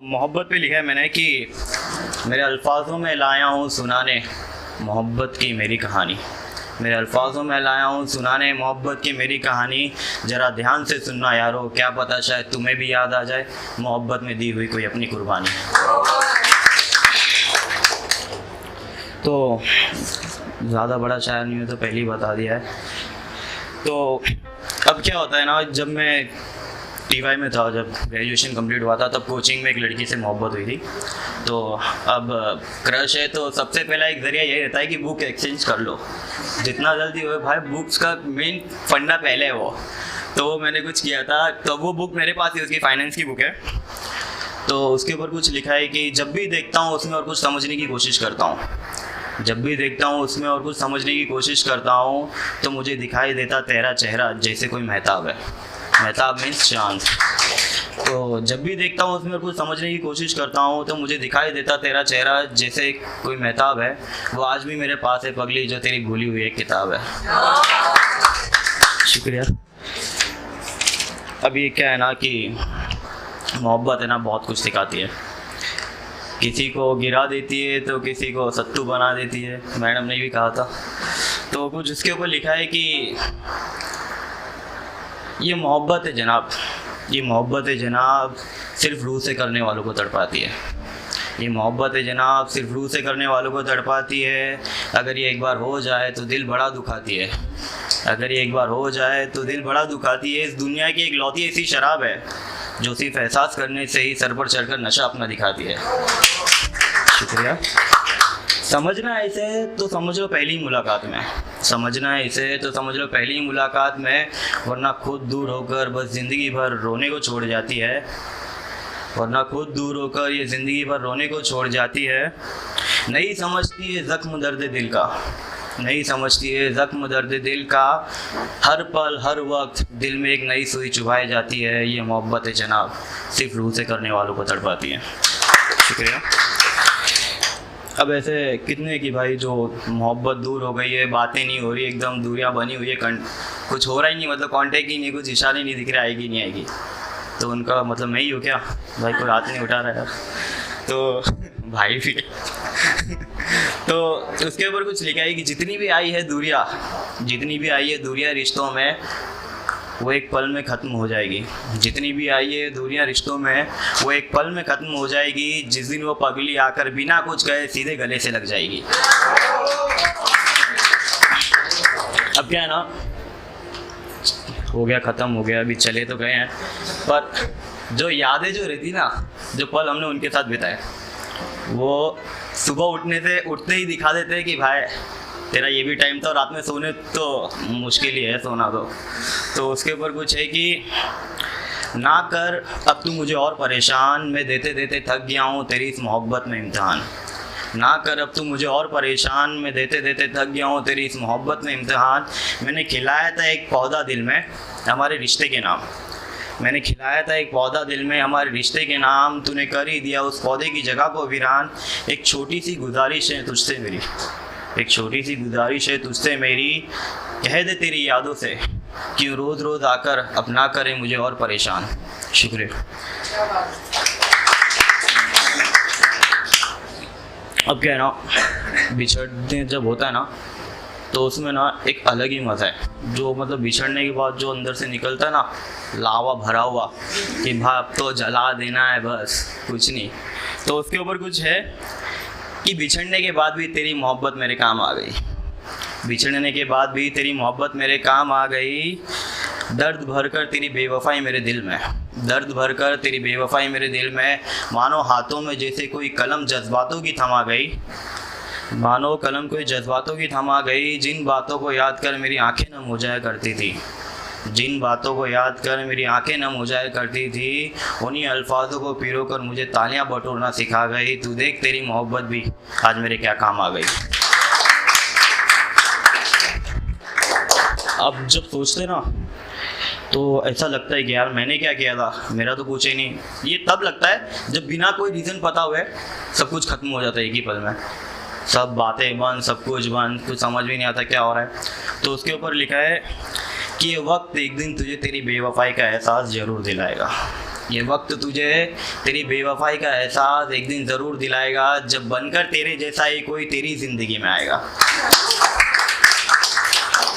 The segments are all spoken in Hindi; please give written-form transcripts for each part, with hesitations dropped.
मोहब्बत पे लिखा है मैंने कि मेरे अल्फाजों में लाया हूँ सुनाने मोहब्बत की मेरी कहानी। मेरे अल्फाजों में लाया हूँ सुनाने मोहब्बत की मेरी कहानी। ज़रा ध्यान से सुनना यारो, क्या पता शायद तुम्हें भी याद आ जाए मोहब्बत में दी हुई कोई अपनी कुर्बानी। तो ज़्यादा बड़ा शायर नहीं हो तो पहले ही बता दिया है। तो अब क्या होता है ना, जब मैं टीवाई में था, जब ग्रेजुएशन कंप्लीट हुआ था, तब कोचिंग में एक लड़की से मोहब्बत हुई थी। तो अब क्रश है तो सबसे पहला एक ज़रिया यही रहता है कि बुक एक्सचेंज कर लो, जितना जल्दी हो भाई। बुक्स का मेन फंडा पहले है वो। तो मैंने कुछ किया था, तो वो बुक मेरे पास ही, उसकी फाइनेंस की बुक है। तो उसके ऊपर कुछ लिखा है कि जब भी देखता हूँ उसमें और कुछ समझने की कोशिश करता हूँ, जब भी देखता हूँ उसमें और कुछ समझने की कोशिश करता हूँ, तो मुझे दिखाई देता तेरा चेहरा जैसे कोई मेहताब है। मेहताब मीन्स चांद। तो जब भी देखता हूँ उसमें और कुछ समझने की कोशिश करता हूँ, तो मुझे दिखाई देता तेरा चेहरा जैसे कोई मेहताब है। वो आज भी मेरे पास है पगली, जो तेरी भूली हुई एक किताब है। शुक्रिया। अब ये क्या है ना कि मोहब्बत है ना, बहुत कुछ सिखाती है। किसी को गिरा देती है तो किसी को सत्तू बना देती है, मैडम ने भी कहा था। तो कुछ उसके ऊपर लिखा है कि ये मोहब्बत है जनाब, ये मोहब्बत है जनाब, सिर्फ रूह से करने वालों को तड़पाती है। ये मोहब्बत है जनाब, सिर्फ रूह से करने वालों को तड़पाती है। अगर ये एक बार हो जाए तो दिल बड़ा दुखाती है। अगर ये एक बार हो जाए तो दिल बड़ा दुखाती है। इस दुनिया की एक लौती ऐसी शराब है जो सिर्फ एहसास करने से ही सर पर चढ़कर नशा अपना दिखाती है। शुक्रिया। समझना है इसे तो समझ लो पहली मुलाकात में, समझना है इसे तो समझ लो पहली मुलाकात में, वरना खुद दूर होकर बस ज़िंदगी भर रोने को छोड़ जाती है। वरना खुद दूर होकर ये ज़िंदगी भर रोने को छोड़ जाती है। नहीं समझती है ज़ख्म दर्द दिल का, नहीं समझती है ज़ख्म दर्द दिल का। हर पल हर वक्त दिल में एक नई सुई चुभाई जाती है। ये मोहब्बत है जनाब, सिर्फ रूह से करने वालों को तड़पाती है। शुक्रिया। अब ऐसे कितने की भाई जो मोहब्बत दूर हो गई है, बातें नहीं हो रही, एकदम दूरियां बनी हुई है, कुछ हो रहा ही नहीं, मतलब कांटेक्ट ही नहीं, कुछ इशारे नहीं दिख रहे, आएगी नहीं आएगी। तो उनका मतलब मैं ही हूँ क्या भाई, कोई रात नहीं उठा रहा है यार, तो भाई भी तो उसके ऊपर कुछ लिखा है कि जितनी भी आई है दूरियां, जितनी भी आई है दूरियां रिश्तों में, वो एक पल में ख़त्म हो जाएगी। जितनी भी आई है दूरियां रिश्तों में, वो एक पल में ख़त्म हो जाएगी। जिस दिन वो पगली आकर बिना कुछ कहे सीधे गले से लग जाएगी। अब क्या है ना, हो गया, ख़त्म हो गया, अभी चले तो गए हैं, पर जो यादें जो रहती ना, जो पल हमने उनके साथ बिताए, वो सुबह उठते ही दिखा देते हैं कि भाई तेरा ये भी टाइम था, और रात में सोने तो मुश्किल ही है सोना। तो उसके ऊपर कुछ है कि ना कर अब तू मुझे और परेशान, मैं देते देते थक गया हूँ तेरी इस मोहब्बत में इम्तिहान। ना कर अब तू मुझे और परेशान, मैं देते देते थक गया हूँ तेरी इस मोहब्बत में इम्तिहान। मैंने खिलाया था एक पौधा दिल में हमारे रिश्ते के नाम, मैंने खिलाया था एक पौधा दिल में हमारे रिश्ते के नाम। तूने कर ही दिया उस पौधे की जगह को वीरान। एक छोटी सी गुजारिश है तुझसे मेरी, एक छोटी सी गुजारिश है तुझसे मेरी, कह दे तेरी यादों से क्यों रोज़ रोज़ आकर अपना करे मुझे और परेशान। शुक्रिया। अब क्या है ना, बिछड़ने जब होता है ना, तो उसमें ना एक अलग ही मज़ा है। जो मतलब बिछड़ने के बाद जो अंदर से निकलता है ना, लावा भरा हुआ, कि भाई अब तो जला देना है बस, कुछ नहीं। तो उसके ऊपर कुछ है कि बिछड़ने के बाद भी तेरी मोहब्बत मेरे काम आ गई, बिछड़ने के बाद भी तेरी मोहब्बत मेरे काम आ गई। दर्द भरकर तेरी बेवफाई मेरे दिल में, दर्द भरकर तेरी बेवफाई मेरे दिल में। मानो हाथों में जैसे कोई कलम जज्बातों की थमा गई, मानो कलम कोई जज्बातों की थमा गई। जिन बातों को याद कर मेरी आंखें नम हो जाया करती थी, जिन बातों को याद कर मेरी आंखें नम हो जाया करती थी, उन्हीं अल्फाजों को पिरो कर मुझे तालियां बटोरना सिखा गई। तू देख तेरी मोहब्बत भी आज मेरे क्या काम आ गई। अब जब सोचते ना तो ऐसा लगता है कि यार मैंने क्या किया था, मेरा तो कुछ ही नहीं। ये तब लगता है जब बिना कोई रीज़न पता हुए सब कुछ ख़त्म हो जाता है एक ही पल में, सब बातें बंद, सब कुछ बंद, कुछ समझ भी नहीं आता क्या हो रहा है। तो उसके ऊपर लिखा है कि ये वक्त एक दिन तुझे तेरी बेवफाई का एहसास ज़रूर दिलाएगा। ये वक्त तुझे तेरी बेवफाई का एहसास एक दिन ज़रूर दिलाएगा, जब बनकर तेरे जैसा ही कोई तेरी ज़िंदगी में आएगा।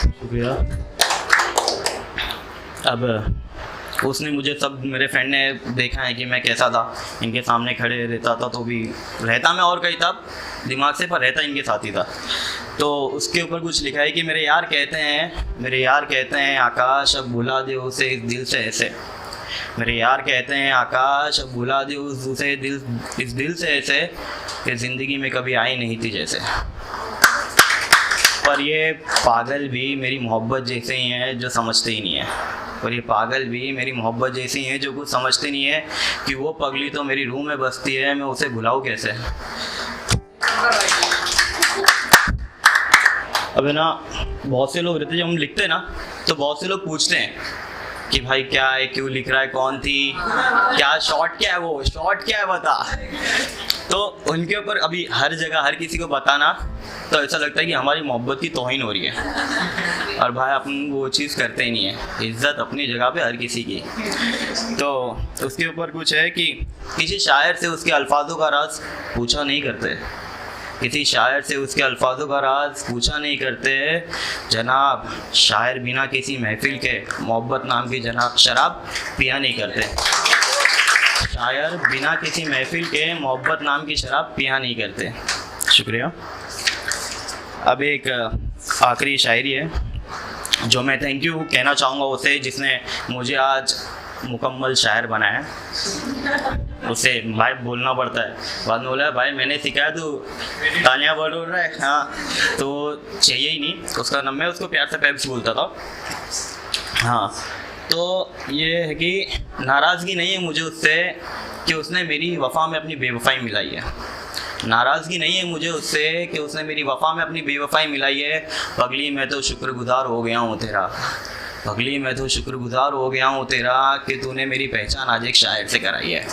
शुक्रिया। अब उसने मुझे, सब मेरे फ्रेंड ने देखा है कि मैं कैसा था, इनके सामने खड़े रहता था, तो भी रहता मैं और कहीं था दिमाग से, पर रहता इनके साथ ही था। तो उसके ऊपर कुछ लिखा है कि मेरे यार कहते हैं आकाश अब भुला दे उसे इस दिल से ऐसे। मेरे यार कहते हैं आकाश अब भुला दे उसे इस दिल से ऐसे, कि ज़िंदगी में कभी आई नहीं थी जैसे। पर ये पागल भी मेरी मोहब्बत जैसे ही हैं जो समझते ही नहीं है। और ये पागल भी मेरी मोहब्बत जैसी हैं जो कुछ समझते नहीं है कि वो पगली तो मेरी रूह में बसती है, मैं उसे भुलाऊँ कैसे। अब है ना, बहुत से लोग रहते हैं, जब हम लिखते हैं ना तो बहुत से लोग पूछते हैं कि भाई क्या है, क्यों लिख रहा है, कौन थी, क्या शॉर्ट क्या है, वो शॉर्ट क्या है बता। तो उनके ऊपर अभी हर जगह हर किसी को बताना तो ऐसा लगता है कि हमारी मोहब्बत की तौहीन हो रही है। और भाई अपन वो चीज़ करते ही नहीं है, इज़्ज़त अपनी जगह पे हर किसी की। तो उसके ऊपर कुछ है कि किसी शायर से उसके अल्फाजों का राज पूछा नहीं करते, किसी शायर से उसके अल्फाजों का राज पूछा नहीं करते जनाब। शायर बिना किसी महफिल के मोहब्बत नाम की जनाब शराब पिया नहीं करते। शायर बिना किसी महफिल के मोहब्बत नाम की शराब पिया नहीं करते। शुक्रिया। अब एक आखिरी शायरी है जो मैं थैंक यू कहना चाहूँगा उसे जिसने मुझे आज मुकम्मल शायर बनाया। उसे भाई बोलना पड़ता है, बाद में बोला भाई मैंने सिखाया, तू तालियां बोल रहा है। हाँ, तो चाहिए ही नहीं उसका नाम, मैं उसको प्यार से पेप्स बोलता था। हाँ, तो ये है कि नाराज़गी नहीं है मुझे उससे कि उसने मेरी वफ़ा में अपनी बेवफ़ाई मिलाई है। नाराज़गी नहीं है मुझे उससे कि उसने मेरी वफ़ा में अपनी बेवफ़ाई मिलाई है। पगली मैं तो शुक्रगुज़ार हो गया हूँ तेरा, पगली मैं तो शुक्रगुज़ार हो गया हूँ तेरा कि तूने मेरी पहचान आज एक शायर से कराई है।